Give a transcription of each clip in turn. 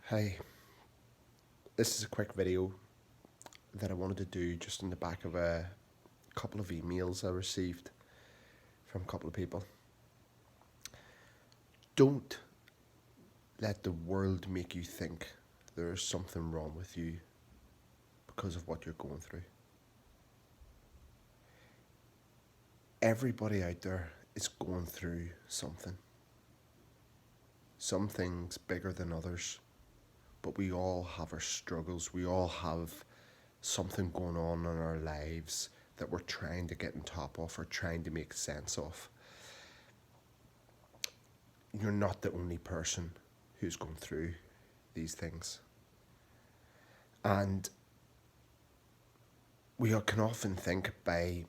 Hi, this is a quick video that I wanted to do just in the back of a couple of emails I received from a couple of people. Don't let the world make you think there is something wrong with you because of what you're going through. Everybody out there is going through something. Some things bigger than others, but we all have our struggles. We all have something going on in our lives that we're trying to get on top of or trying to make sense of. You're not the only person who's going through these things. And we can often think by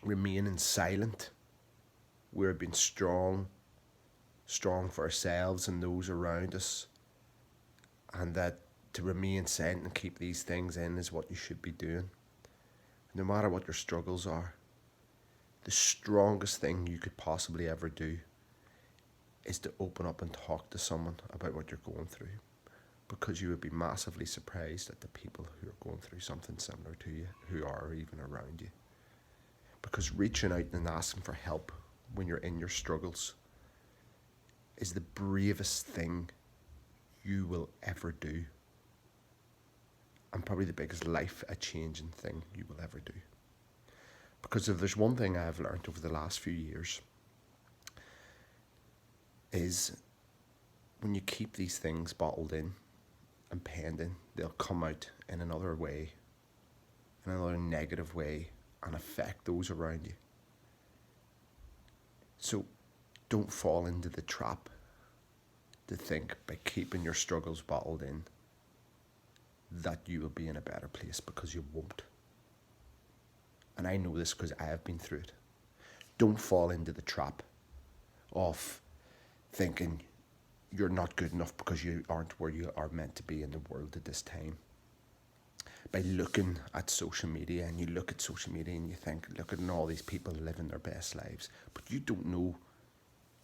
remaining silent, we're being strong for ourselves and those around us, and that to remain silent and keep these things in is what you should be doing. No matter what your struggles are, the strongest thing you could possibly ever do is to open up and talk to someone about what you're going through, because you would be massively surprised at the people who are going through something similar to you, who are even around you. Because reaching out and asking for help when you're in your struggles is the bravest thing you will ever do, and probably the biggest life-changing thing you will ever do. Because if there's one thing I've learned over the last few years, is when you keep these things bottled in and penned in, they'll come out in another way, in another negative way, and affect those around you. So don't fall into the trap to think by keeping your struggles bottled in that you will be in a better place, because you won't. And I know this because I have been through it. Don't fall into the trap of thinking you're not good enough because you aren't where you are meant to be in the world at this time. By looking at social media, and you look at social media and you think, look at all these people living their best lives, but you don't know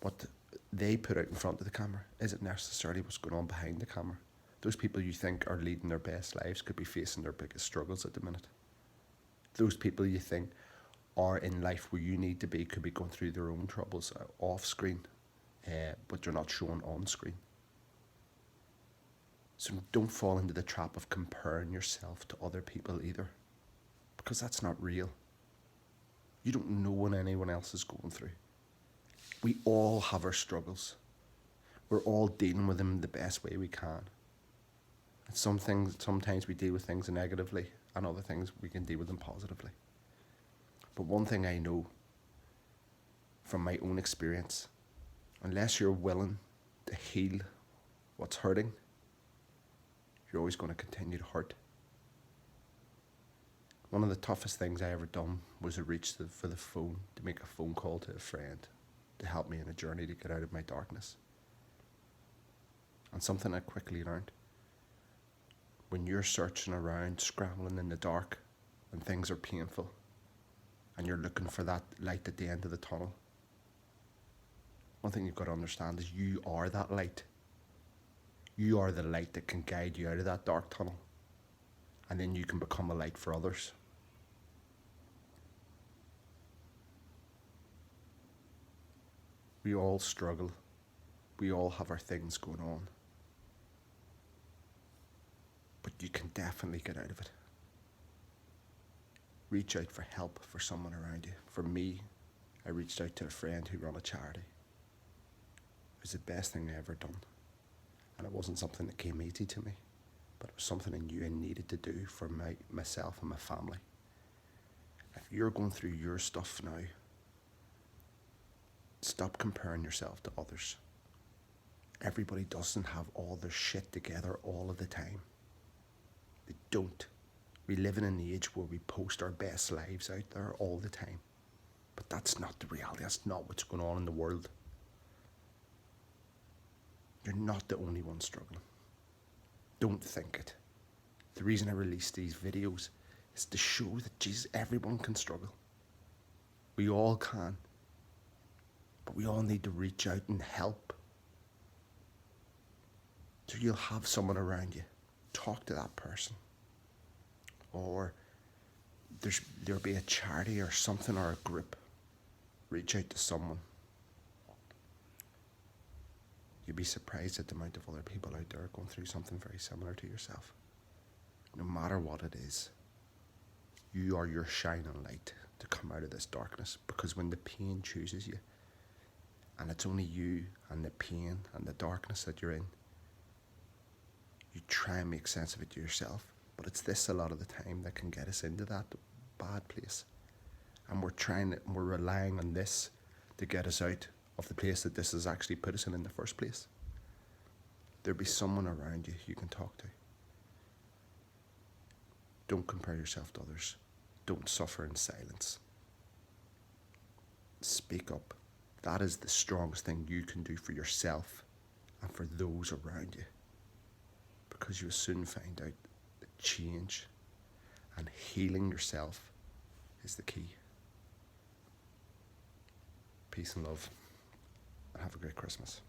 what they put out in front of the camera isn't necessarily what's going on behind the camera. Those people you think are leading their best lives could be facing their biggest struggles at the minute. Those people you think are in life where you need to be could be going through their own troubles off screen, but they're not shown on screen. So don't fall into the trap of comparing yourself to other people either, because that's not real. You don't know what anyone else is going through. We all have our struggles. We're all dealing with them the best way we can. And some things, sometimes we deal with things negatively, and other things we can deal with them positively. But one thing I know from my own experience, unless you're willing to heal what's hurting, you're always going to continue to hurt. One of the toughest things I ever done was to reach for the phone, to make a phone call to a friend to help me in a journey to get out of my darkness. And something I quickly learned: when you're searching around, scrambling in the dark, and things are painful, and you're looking for that light at the end of the tunnel, one thing you've got to understand is you are that light. You are the light that can guide you out of that dark tunnel, and then you can become a light for others. We all struggle. We all have our things going on. But you can definitely get out of it. Reach out for help for someone around you. For me, I reached out to a friend who ran a charity. It was the best thing I ever done. And it wasn't something that came easy to me, but it was something I knew I needed to do for myself and my family. If you're going through your stuff now, stop comparing yourself to others. Everybody doesn't have all their shit together all of the time. They don't. We live in an age where we post our best lives out there all the time. But that's not the reality. That's not what's going on in the world. You're not the only one struggling. Don't think it. The reason I release these videos is to show that, Jesus, everyone can struggle. We all can. But we all need to reach out and help. So you'll have someone around you. Talk to that person. Or there'll be a charity or something or a group. Reach out to someone. You'd be surprised at the amount of other people out there going through something very similar to yourself. No matter what it is, you are your shining light to come out of this darkness. Because when the pain chooses you, and it's only you and the pain and the darkness that you're in, you try and make sense of it yourself. But it's this a lot of the time that can get us into that bad place. And we're relying on this to get us out of the place that this has actually put us in the first place. There'll be someone around you can talk to. Don't compare yourself to others. Don't suffer in silence. Speak up. That is the strongest thing you can do for yourself and for those around you. Because you'll soon find out that change and healing yourself is the key. Peace and love, and have a great Christmas.